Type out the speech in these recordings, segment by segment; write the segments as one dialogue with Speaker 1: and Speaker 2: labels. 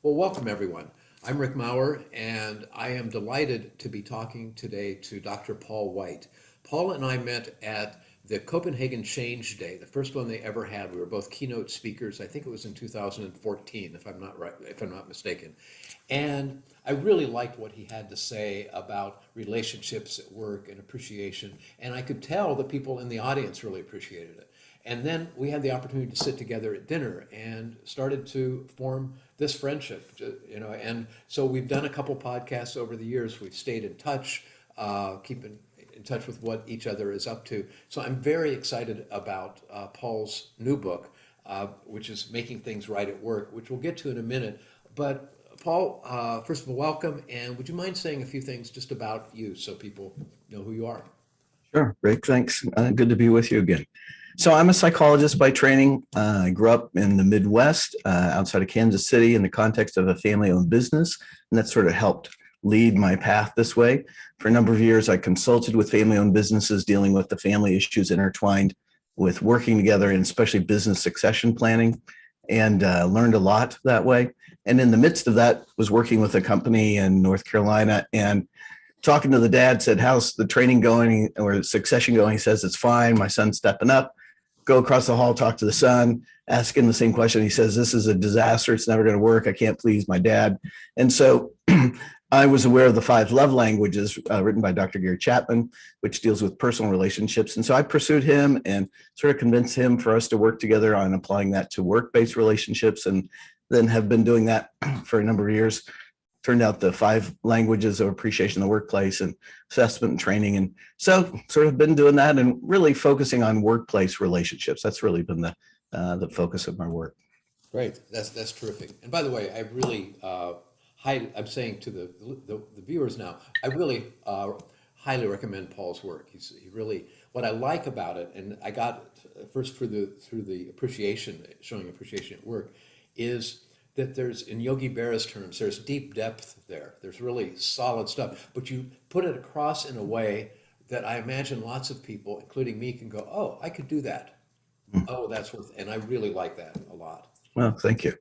Speaker 1: Well, welcome everyone. I'm Rick Maurer, and I am delighted to be talking today to Dr. Paul White. Paul and I met at the Copenhagen Change Day, the first one they ever had. We were both keynote speakers. I think it was in 2014, if I'm not mistaken. And I really liked what he had to say about relationships at work and appreciation. And I could tell the people in the audience really appreciated it. And then we had the opportunity to sit together at dinner and started to form this friendship, and so we've done a couple podcasts over the years. We've stayed in touch, keeping in touch with what each other is up to. So I'm very excited about Paul's new book, which is Making Things Right at Work, which we'll get to in a minute. But Paul, first of all, welcome, and would you mind saying a few things just about you so people know who you are?
Speaker 2: Sure, Rick, thanks. Good to be with you again. So I'm a psychologist by training. I grew up in the Midwest, outside of Kansas City, in the context of a family-owned business, and that sort of helped lead my path this way. For a number of years, I consulted with family-owned businesses dealing with the family issues intertwined with working together, and especially business succession planning, and learned a lot that way. And in the midst of that, was working with a company in North Carolina, and talking to the dad, said, how's the training going or succession going? He says, it's fine. My son's stepping up. Go across the hall, talk to the son, ask him the same question. He says, this is a disaster. It's never going to work. I can't please my dad. And so I was aware of the 5 love languages written by Dr. Gary Chapman, which deals with personal relationships. And so I pursued him and sort of convinced him for us to work together on applying that to work-based relationships, and then have been doing that for a number of years. Turned out the 5 languages of appreciation in the workplace and assessment and training. And so sort of been doing that and really focusing on workplace relationships. That's really been the focus of my work.
Speaker 1: Great, that's terrific. And by the way, I really I'm saying to the viewers now, I really highly recommend Paul's work. He really, what I like about it, and I got first through the appreciation, showing appreciation at work, is that there's, in Yogi Berra's terms, there's deep depth there. There's really solid stuff, but you put it across in a way that I imagine lots of people, including me, can go, oh, I could do that. Oh, that's worth, and I really like that a lot.
Speaker 2: Well, thank you.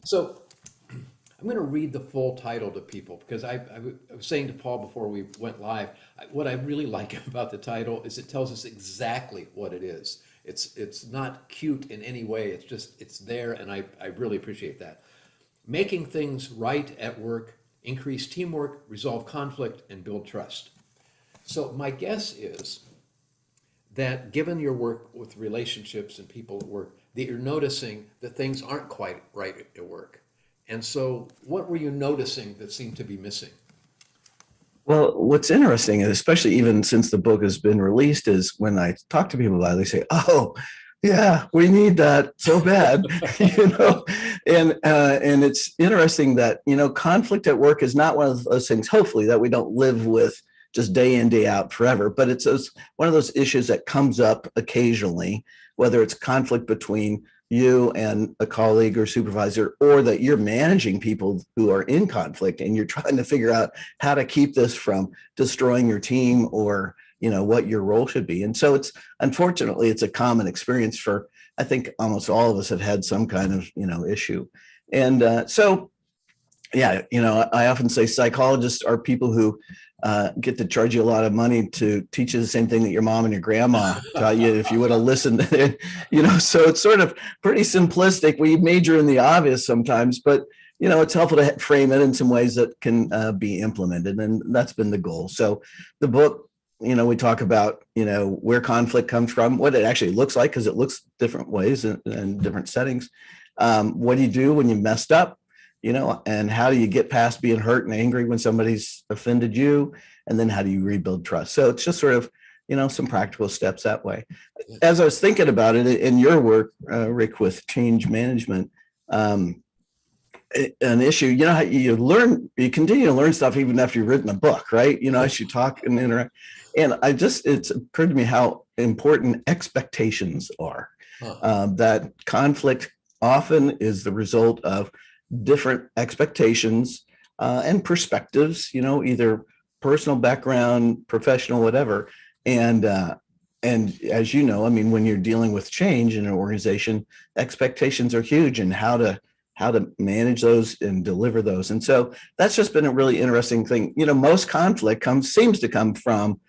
Speaker 1: So I'm going to read the full title to people because I was saying to Paul before we went live, what I really like about the title is it tells us exactly what it is. It's not cute in any way. It's there, and I really appreciate that. Making things right at work, increase teamwork, resolve conflict, and build trust. So my guess is that given your work with relationships and people at work, that you're noticing that things aren't quite right at work. And so what were you noticing that seemed to be missing?
Speaker 2: Well, what's interesting, and especially even since the book has been released, is when I talk to people about it, they say, oh, yeah, we need that so bad, and it's interesting that, conflict at work is not one of those things, hopefully, that we don't live with just day in, day out forever, but it's one of those issues that comes up occasionally, whether it's conflict between you and a colleague or supervisor, or that you're managing people who are in conflict and you're trying to figure out how to keep this from destroying your team, or what your role should be. And so unfortunately it's a common experience for, I think, almost all of us have had some kind of issue. And so yeah, I often say psychologists are people who get to charge you a lot of money to teach you the same thing that your mom and your grandma taught you if you would have listened. So it's sort of pretty simplistic. We major in the obvious sometimes, but it's helpful to frame it in some ways that can be implemented, and that's been the goal. So the book, we talk about where conflict comes from, what it actually looks like, because it looks different ways in different settings. What do you do when you messed up? And how do you get past being hurt and angry when somebody's offended you? And then how do you rebuild trust? So it's just sort of, some practical steps that way. As I was thinking about it in your work, Rick, with change management, an issue, how you continue to learn stuff even after you've written a book, right? As you talk and interact. And it's occurred to me how important expectations are. That conflict often is the result of different expectations and perspectives, either personal background, professional, whatever. And as you know, when you're dealing with change in an organization, expectations are huge, and how how to manage those and deliver those. And so that's just been a really interesting thing. Most conflict seems to come from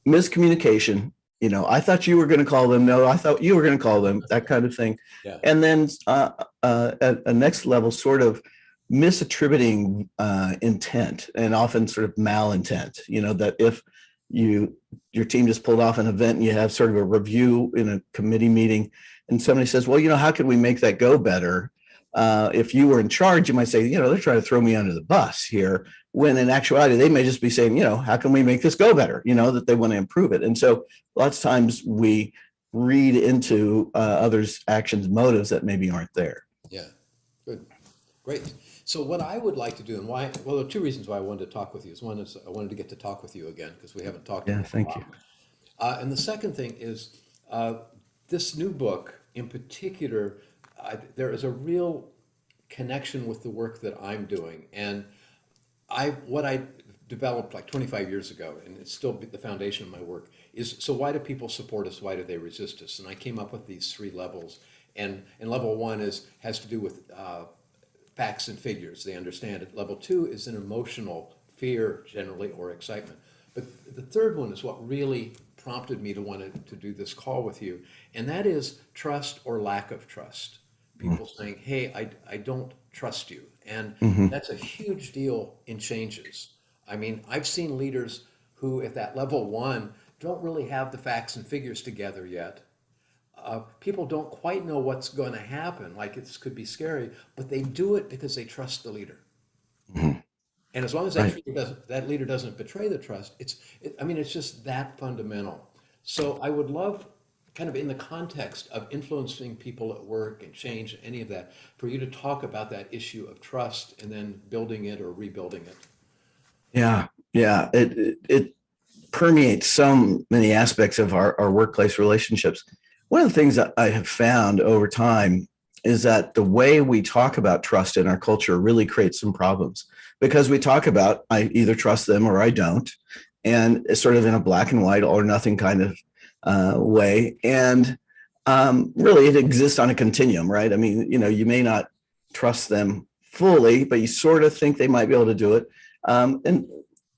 Speaker 2: miscommunication. I thought you were going to call them. No, I thought you were going to call them, that kind of thing.
Speaker 1: Yeah.
Speaker 2: And then at a next level, sort of misattributing intent, and often sort of malintent, that if your team just pulled off an event and you have sort of a review in a committee meeting and somebody says, well, how can we make that go better? If you were in charge, you might say, they're trying to throw me under the bus here, when in actuality, they may just be saying, how can we make this go better? That they want to improve it. And so lots of times we read into others' actions, motives that maybe aren't there.
Speaker 1: Yeah, good, great. So what I would like to do, and why, well, there are two reasons why I wanted to talk with you. One is I wanted to get to talk with you again, because we haven't talked in a while.
Speaker 2: Thank you.
Speaker 1: And the second thing is this new book in particular, there is a real connection with the work that I'm doing. And what I developed like 25 years ago, and it's still the foundation of my work, is so why do people support us? Why do they resist us? And I came up with these three levels. And level one has to do with facts and figures. They understand it. Level two is an emotional fear, generally, or excitement. But the third one is what really prompted me to want to do this call with you, and that is trust or lack of trust. People saying, hey, I don't trust you. And that's a huge deal in changes. I mean, I've seen leaders who at that level one don't really have the facts and figures together yet. People don't quite know what's going to happen. Like, it could be scary, but they do it because they trust the leader. And as long as that leader doesn't betray the trust, it's just that fundamental. So I would love, kind of in the context of influencing people at work and change, any of that, for you to talk about that issue of trust and then building it or rebuilding it.
Speaker 2: Yeah. It permeates so many aspects of our workplace relationships. One of the things that I have found over time is that the way we talk about trust in our culture really creates some problems, because we talk about, I either trust them or I don't, and it's sort of in a black and white, all or nothing kind of way. And really it exists on a continuum, right? I mean, you may not trust them fully, but you sort of think they might be able to do it. And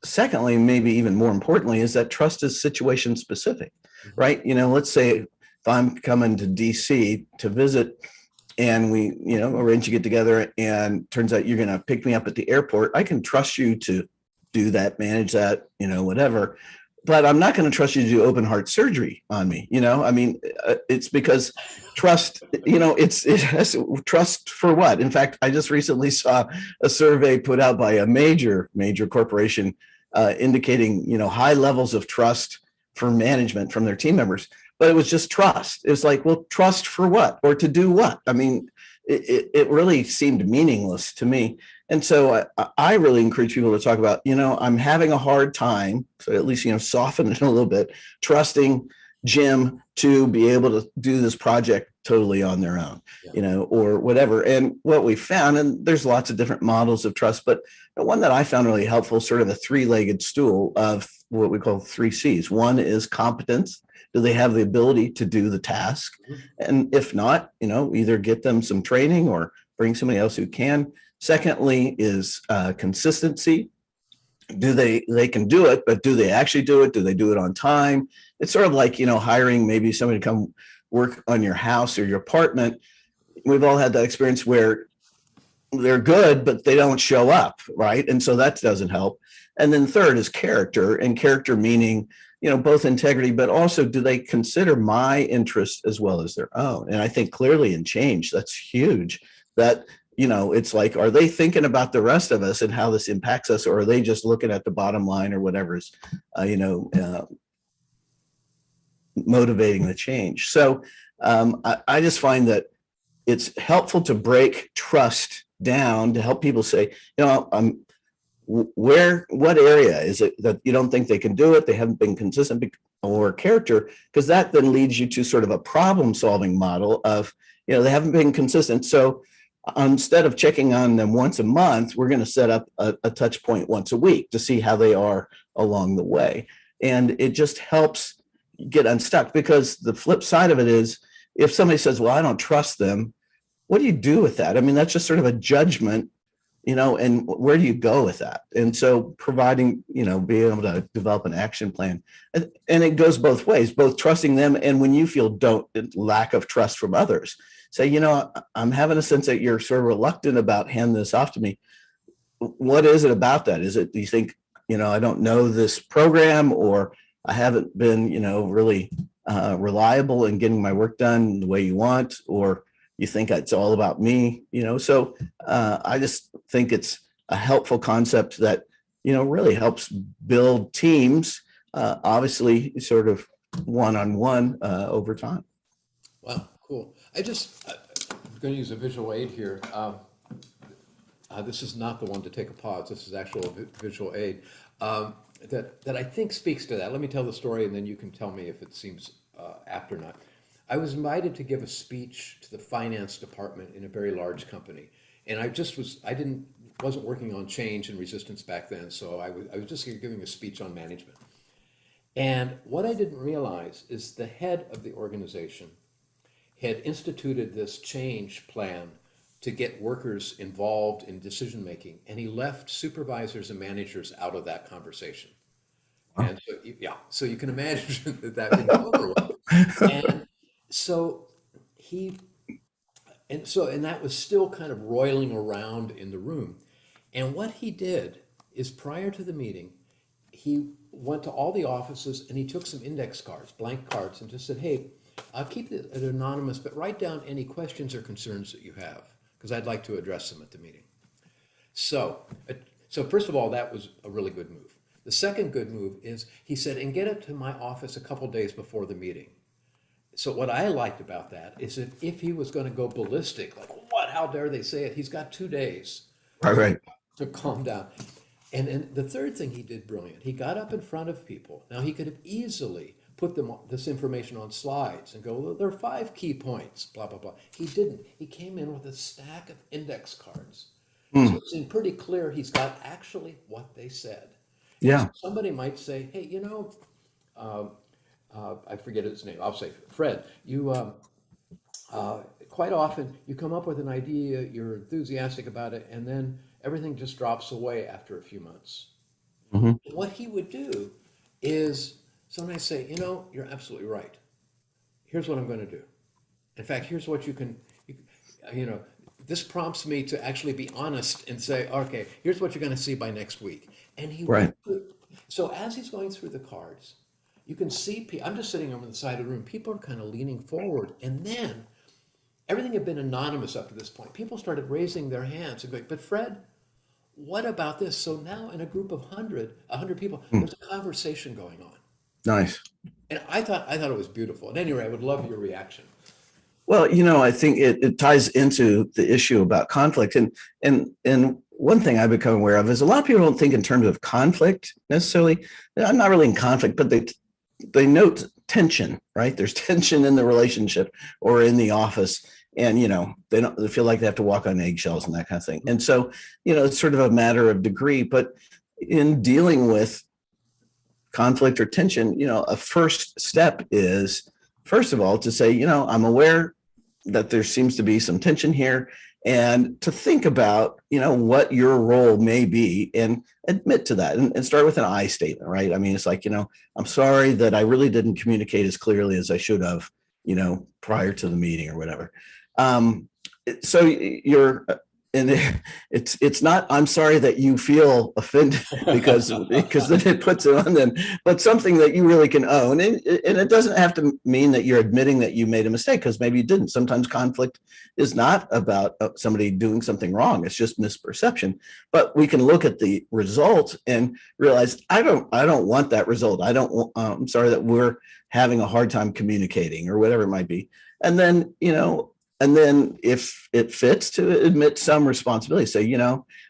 Speaker 2: secondly, maybe even more importantly, is that trust is situation specific, right? Let's say if I'm coming to DC to visit and we, arrange to get together, and turns out you're going to pick me up at the airport, I can trust you to do that, manage that, whatever. But I'm not going to trust you to do open heart surgery on me. It's because trust, it has trust for what? In fact, I just recently saw a survey put out by a major corporation indicating, high levels of trust for management from their team members. But it was just trust. It's like, well, trust for what, or to do what? I mean, it really seemed meaningless to me. And so I really encourage people to talk about, I'm having a hard time, so at least, soften it a little bit, trusting Jim to be able to do this project totally on their own, or whatever. And what we found, and there's lots of different models of trust, but the one that I found really helpful, sort of a three-legged stool of what we call 3 C's. One is competence. Do they have the ability to do the task? And if not, either get them some training or bring somebody else who can. Secondly is consistency. They can do it, but do they actually do it? Do they do it on time? It's sort of like, hiring maybe somebody to come work on your house or your apartment. We've all had that experience where they're good, but they don't show up, right? And so that doesn't help. And then third is character, and character meaning, both integrity, but also do they consider my interest as well as their own? And I think clearly in change, that's huge. That, it's like, are they thinking about the rest of us and how this impacts us, or are they just looking at the bottom line or whatever is, motivating the change? So I just find that it's helpful to break trust down to help people say, what area is it that you don't think they can do it? They haven't been consistent, or character, because that then leads you to sort of a problem solving model of, they haven't been consistent. So instead of checking on them once a month, we're going to set up a touch point once a week to see how they are along the way. And it just helps get unstuck, because the flip side of it is, if somebody says, well, I don't trust them, what do you do with that? I mean, that's just sort of a judgment, and where do you go with that? And so providing, being able to develop an action plan, and it goes both ways, both trusting them, and when you feel lack of trust from others, say, I'm having a sense that you're sort of reluctant about handing this off to me. What is it about that? Do you think, I don't know this program, or I haven't been, really reliable in getting my work done the way you want, or you think it's all about me, so I just think it's a helpful concept that, really helps build teams, obviously sort of one-on-one over time.
Speaker 1: Wow, cool. I'm going to use a visual aid here. This is not the one to take a pause. This is actual visual aid that I think speaks to that. Let me tell the story, and then you can tell me if it seems apt or not. I was invited to give a speech to the finance department in a very large company, and wasn't working on change and resistance back then, so I was just giving a speech on management. And what I didn't realize is the head of the organization had instituted this change plan to get workers involved in decision making, and he left supervisors and managers out of that conversation. Wow. And so you can imagine that didn't go over well. And so and that was still kind of roiling around in the room. And what he did is, prior to the meeting, he went to all the offices and he took some index cards, blank cards, and just said, hey, I'll keep it anonymous, but write down any questions or concerns that you have, because I'd like to address them at the meeting. So first of all, that was a really good move. The second good move is he said, and get it to my office a couple days before the meeting. So what I liked about that is that if he was going to go ballistic, like, what, how dare they say it? He's got 2 days
Speaker 2: right.
Speaker 1: to calm down. And then the third thing he did brilliant. He got up in front of people. Now, he could have easily put this information on slides and go, well, there are 5 key points, blah, blah, blah. He didn't. He came in with a stack of index cards. So it seemed pretty clear he's got actually what they said.
Speaker 2: Yeah.
Speaker 1: So somebody might say, hey, I forget his name. I'll say, Fred, you quite often you come up with an idea, you're enthusiastic about it, and then everything just drops away after a few months. Mm-hmm. What he would do is sometimes say, you're absolutely right. Here's what I'm going to do. In fact, here's what this prompts me to actually be honest and say, okay, here's what you're going to see by next week. And he
Speaker 2: right.
Speaker 1: So as he's going through the cards, you can see, I'm just sitting over the side of the room, people are kind of leaning forward, and then everything had been anonymous up to this point. People started raising their hands and going, but Fred, what about this? So now in a group of 100 people, there's a conversation going on.
Speaker 2: Nice.
Speaker 1: And I thought it was beautiful. And anyway, I would love your reaction.
Speaker 2: Well, I think it ties into the issue about conflict. And one thing I've become aware of is a lot of people don't think in terms of conflict necessarily. I'm not really in conflict, but they note tension, right? There's tension in the relationship or in the office. And, they feel like they have to walk on eggshells and that kind of thing. And so, it's sort of a matter of degree. But in dealing with conflict or tension, a first step is, first of all, to say, I'm aware that there seems to be some tension here, and to think about, what your role may be and admit to that, and start with an I statement, right? I mean, it's like, I'm sorry that I really didn't communicate as clearly as I should have, prior to the meeting or whatever. So it's not, I'm sorry that you feel offended because then it puts it on them, but something that you really can own. And it doesn't have to mean that you're admitting that you made a mistake, because maybe you didn't. Sometimes conflict is not about somebody doing something wrong. It's just misperception. But we can look at the result and realize, I don't want that result. I'm sorry that we're having a hard time communicating, or whatever it might be. And then, and then if it fits, to admit some responsibility, say,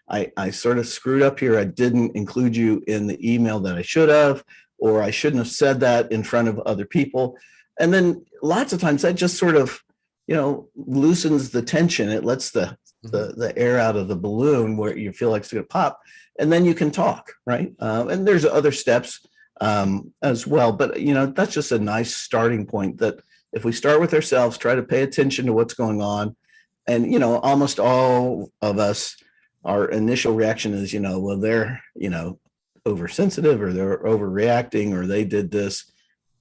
Speaker 2: I sort of screwed up here. I didn't include you in the email that I should have, or I shouldn't have said that in front of other people. And then lots of times that just sort of, loosens the tension. It lets the air out of the balloon where you feel like it's going to pop, and then you can talk, right? And there's other steps as well. But, that's just a nice starting point, that if we start with ourselves, try to pay attention to what's going on, And, almost all of us, our initial reaction is, well, they're, oversensitive, or they're overreacting, or they did this.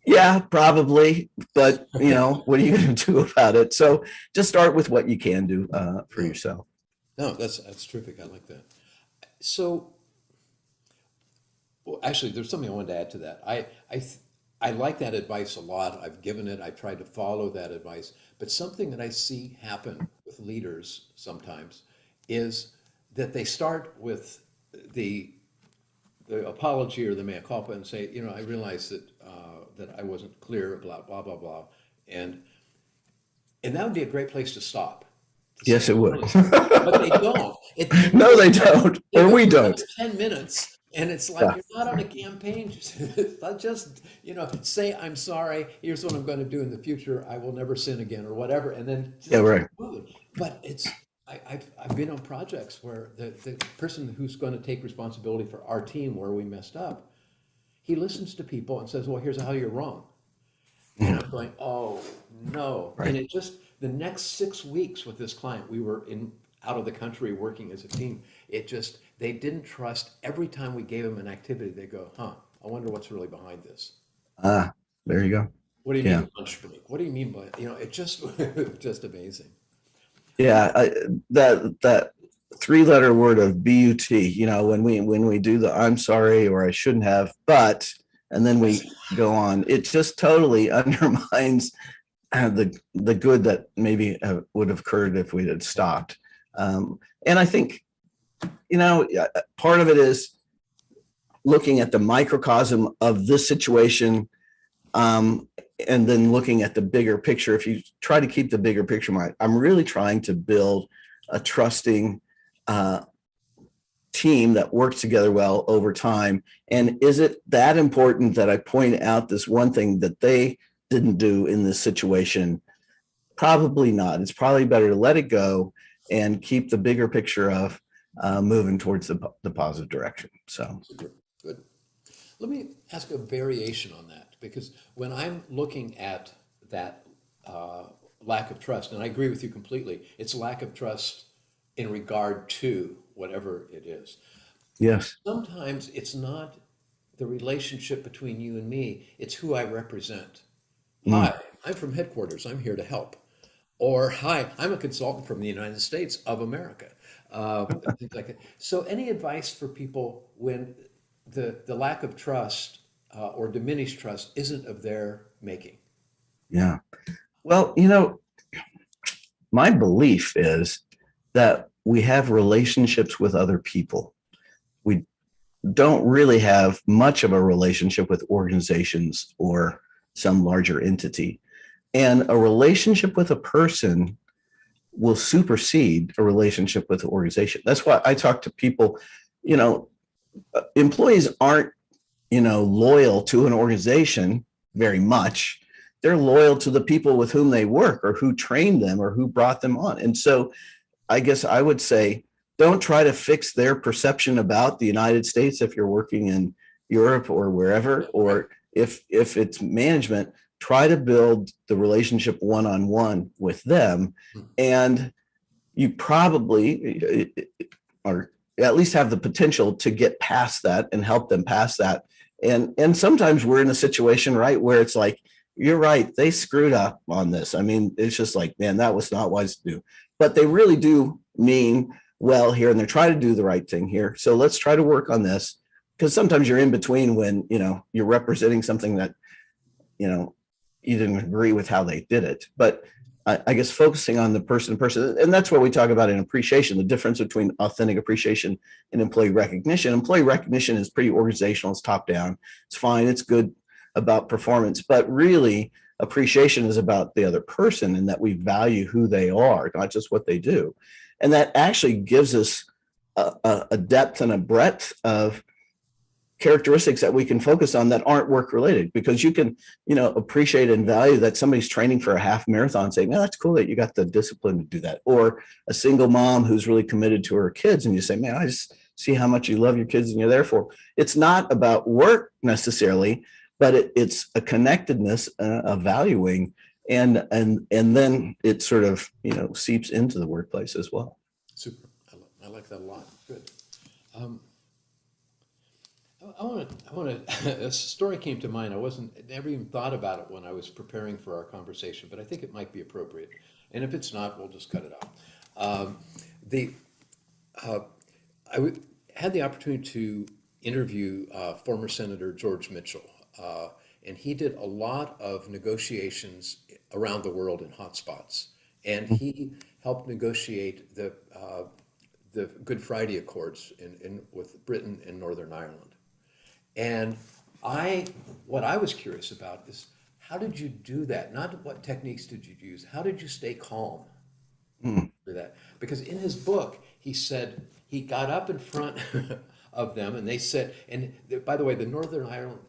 Speaker 2: Yeah, probably. But, what are you going to do about it? So just start with what you can do for
Speaker 1: No,
Speaker 2: yourself.
Speaker 1: no, that's terrific. I like that. So, well, actually, there's something I wanted to add to that. I like that advice a lot. I've given it. I've tried to follow that advice. But something that I see happen with leaders sometimes is that they start with the the apology or the mea culpa and say, I realize that I wasn't clear, blah blah blah blah, and and that would be a great place to stop. To say,
Speaker 2: Yes, it
Speaker 1: I'm
Speaker 2: would.
Speaker 1: really sorry. But they don't.
Speaker 2: No, they don't.
Speaker 1: They
Speaker 2: Or
Speaker 1: go
Speaker 2: we
Speaker 1: for another
Speaker 2: don't.
Speaker 1: 10 minutes, and it's like
Speaker 2: Yeah.
Speaker 1: you're not on a campaign. Just say I'm sorry. Here's what I'm going to do in the future. I will never sin again, or whatever, and then
Speaker 2: Yeah,
Speaker 1: just keep
Speaker 2: right.
Speaker 1: moving. But I've been on projects where the person who's going to take responsibility for our team where we messed up, he listens to people and says, "Well, here's how you're wrong." And I'm
Speaker 2: Mhm.
Speaker 1: going, oh no. And
Speaker 2: Right.
Speaker 1: it just, the next 6 weeks with this client, we were out of the country working as a team. They didn't trust. Every time we gave them an activity, they go, I wonder what's really behind this.
Speaker 2: Ah, there you go.
Speaker 1: What do you mean
Speaker 2: Yeah.
Speaker 1: lunch break? What do you mean by, it just, just amazing.
Speaker 2: Yeah. That three-letter word of BUT, when we do the I'm sorry, or I shouldn't have, but, and then
Speaker 1: Yes.
Speaker 2: we go on, it just totally undermines the good that maybe would have occurred if we had stopped. And I think, part of it is looking at the microcosm of this situation, um, and then looking at the bigger picture. If you try to keep the bigger picture in mind, I'm really trying to build a trusting uh, team that works together well over time. And is it that important that I point out this one thing that they didn't do in this situation? Probably not. It's probably better to let it go and keep the bigger picture of moving towards the positive direction. So,
Speaker 1: Super. Good. Let me ask a variation on that, because when I'm looking at that lack of trust, and I agree with you completely, it's lack of trust in regard to whatever it is.
Speaker 2: yes.
Speaker 1: Sometimes it's not the relationship between you and me, it's who I represent.
Speaker 2: Mm,
Speaker 1: Hi, I'm from headquarters, I'm here to help. Or, hi, I'm a consultant from the United States of America. Uh, Things like that. So, any advice for people when the lack of trust or diminished trust isn't of their making?
Speaker 2: yeah. Well, my belief is that we have relationships with other people. We don't really have much of a relationship with organizations or some larger entity. And a relationship with a person will supersede a relationship with an organization. That's why I talk to people, you know, employees aren't, loyal to an organization very much. They're loyal to the people with whom they work, or who trained them, or who brought them on. And so I guess I would say, don't try to fix their perception about the United States if you're working in Europe or wherever,
Speaker 1: Right.
Speaker 2: or if it's management, try to build the relationship one-on-one with them.
Speaker 1: Hmm.
Speaker 2: And you probably or at least have the potential to get past that and help them pass that. And sometimes we're in a situation, right, where it's like, you're right, they screwed up on this. I mean, it's just like, man, that was not wise to do. But they really do mean well here, and they're trying to do the right thing here. So let's try to work on this. Because sometimes you're in between when, you're representing something that, you know, you didn't agree with how they did it. But I guess focusing on the person to person, and that's what we talk about in appreciation, the difference between authentic appreciation and employee recognition. Employee recognition is pretty organizational, it's top down, it's fine, it's good about performance, but really appreciation is about the other person, and that we value who they are, not just what they do. And that actually gives us a depth and a breadth of characteristics that we can focus on that aren't work related, because you can, appreciate and value that somebody's training for a half marathon, saying, "Man, that's cool that you got the discipline to do that." Or a single mom who's really committed to her kids, and you say, "Man, I just see how much you love your kids and you're there for." It's not about work necessarily, but it's a connectedness, of valuing and then it sort of, seeps into the workplace as well.
Speaker 1: Super. I like that a lot. Good. Um, a story came to mind. Never even thought about it when I was preparing for our conversation, but I think it might be appropriate. And if it's not, we'll just cut it out. Um, the, uh, had the opportunity to interview former Senator George Mitchell, and he did a lot of negotiations around the world in hotspots, and he helped negotiate the Good Friday Accords with Britain and Northern Ireland. And what I was curious about is, how did you do that? Not what techniques did you use, how did you stay calm
Speaker 2: Mm.
Speaker 1: for that? Because in his book, he said he got up in front of them and they said, and by the way, the Northern Ireland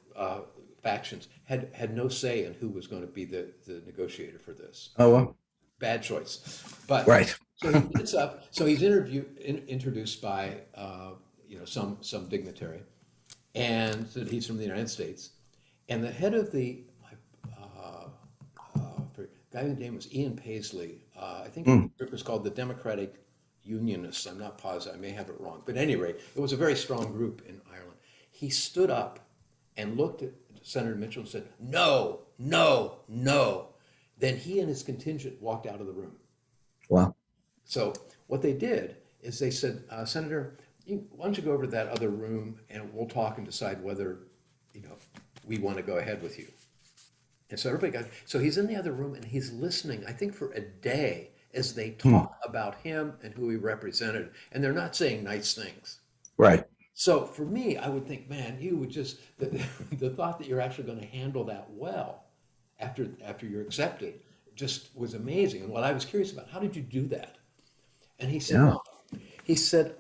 Speaker 1: factions had no say in who was going to be the negotiator for this.
Speaker 2: Oh, well.
Speaker 1: Bad choice. But
Speaker 2: Right.
Speaker 1: so he gets up, so he's introduced by some dignitary, and said he's from the United States. And the head of the guy whose name was Ian Paisley, I think
Speaker 2: Mm.
Speaker 1: it was called the Democratic Unionists. I'm not positive, I may have it wrong. But at any rate, it was a very strong group in Ireland. He stood up and looked at Senator Mitchell and said, "No, no, no." Then he and his contingent walked out of the room.
Speaker 2: Wow.
Speaker 1: So what they did is they said, Senator, why don't you go over to that other room and we'll talk and decide whether, we want to go ahead with you. And so so he's in the other room and he's listening, I think for a day, as they talk about him and who he represented. And they're not saying nice things.
Speaker 2: Right.
Speaker 1: So for me, I would think, man, you would just, the thought that you're actually going to handle that well after you're accepted just was amazing. And what I was curious about, how did you do that? And he said,
Speaker 2: Yeah.
Speaker 1: well, he said,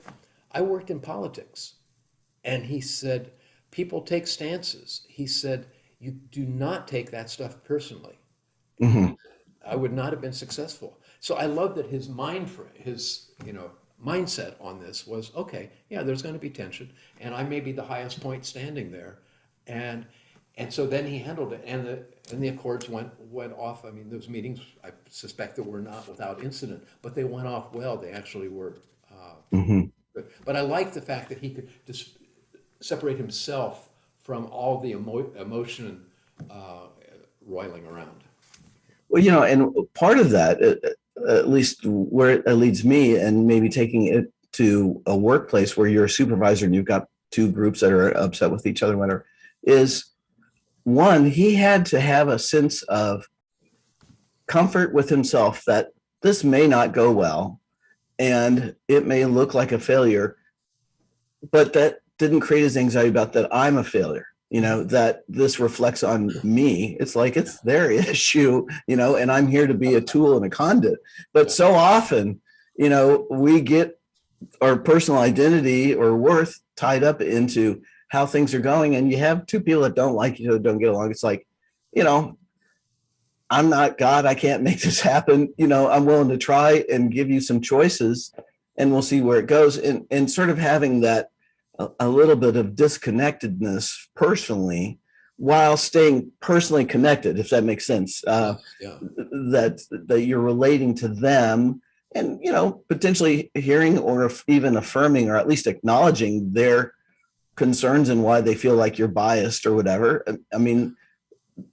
Speaker 1: I worked in politics. And he said, people take stances. He said, you do not take that stuff personally.
Speaker 2: Hmm.
Speaker 1: I would not have been successful. So I love that his mindset on this was, okay, yeah, there's going to be tension, and I may be the highest point standing there, and so then he handled it, and the accords went off. I mean, those meetings, I suspect, that were not without incident, but they went off well. They actually were
Speaker 2: Hmm.
Speaker 1: good. But I like the fact that he could just separate himself from all the emotion roiling around.
Speaker 2: Well, and part of that, at least where it leads me, and maybe taking it to a workplace where you're a supervisor and you've got two groups that are upset with each other, whatever, is one, he had to have a sense of comfort with himself that this may not go well and it may look like a failure, but that didn't create his anxiety about that I'm a failure, that this reflects on me. It's like it's their issue, and I'm here to be a tool and a conduit. But so often, we get our personal identity or worth tied up into how things are going. And you have two people that don't like each other, don't get along. It's like, I'm not God. I can't make this happen. I'm willing to try and give you some choices and we'll see where it goes. And sort of having that a little bit of disconnectedness personally while staying personally connected, if that makes sense,
Speaker 1: Yeah.
Speaker 2: that you're relating to them and, potentially hearing or even affirming or at least acknowledging their concerns and why they feel like you're biased or whatever. I mean,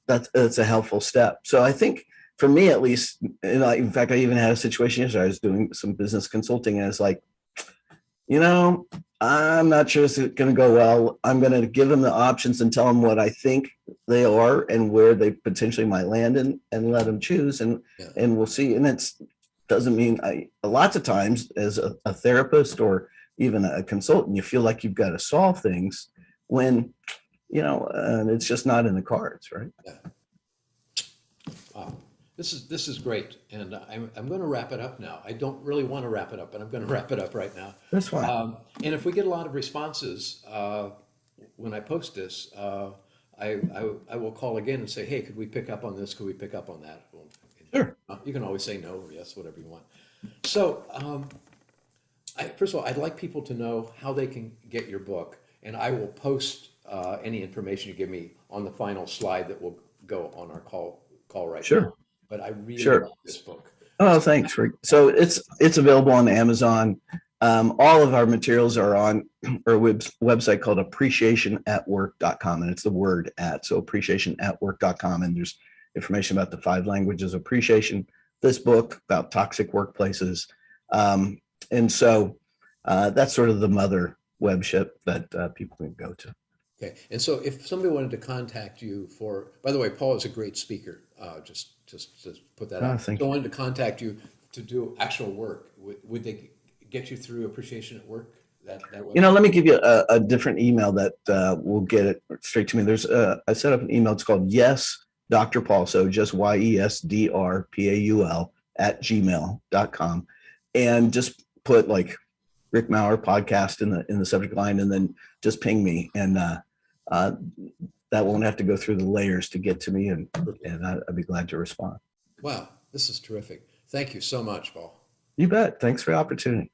Speaker 2: that's a helpful step. So I think for me, at least, in fact, I even had a situation yesterday. I was doing some business consulting and it's like, I'm not sure it's going to go well. I'm going to give them the options and tell them what I think they are and where they potentially might land and let them choose. And we'll see. And it doesn't mean lots of times as a therapist or even a consultant, you feel like you've got to solve things when, and it's just not in the cards, right?
Speaker 1: Yeah. Wow. This is great, and I'm going to wrap it up now. I don't really want to wrap it up, but I'm going to wrap it up right now.
Speaker 2: That's fine.
Speaker 1: And if we get a lot of responses when I post this, I will call again and say, hey, could we pick up on this? Could we pick up on that?
Speaker 2: Sure.
Speaker 1: You can always say no or yes, whatever you want. So, first of all, I'd like people to know how they can get your book, and I will post any information you give me on the final slide that will go on our call right
Speaker 2: Sure.
Speaker 1: now. but I really
Speaker 2: Sure.
Speaker 1: like this book.
Speaker 2: Oh, thanks, Rick. So it's available on Amazon. All of our materials are on our website called appreciationatwork.com, and it's the word at, so appreciationatwork.com. And there's information about the 5 languages of appreciation, this book about toxic workplaces. And so that's sort of the mother webship that people can go to.
Speaker 1: Okay, and so if somebody wanted to contact you for, by the way, Paul is a great speaker. Just to put that
Speaker 2: Oh,
Speaker 1: out. If
Speaker 2: thank
Speaker 1: they
Speaker 2: you.
Speaker 1: wanted to contact you to do actual work, would they get you through Appreciation at Work? That way?
Speaker 2: Let me give you a different email that will get it straight to me. There's I set up an email. It's called Yes, Dr. Paul. So just YESDRPAUL @gmail.com. And just put like Rick Maurer podcast in the subject line, and then just ping me. And that won't have to go through the layers to get to me. And I'd be glad to respond.
Speaker 1: Wow, this is terrific. Thank you so much, Paul.
Speaker 2: You bet. Thanks for the opportunity.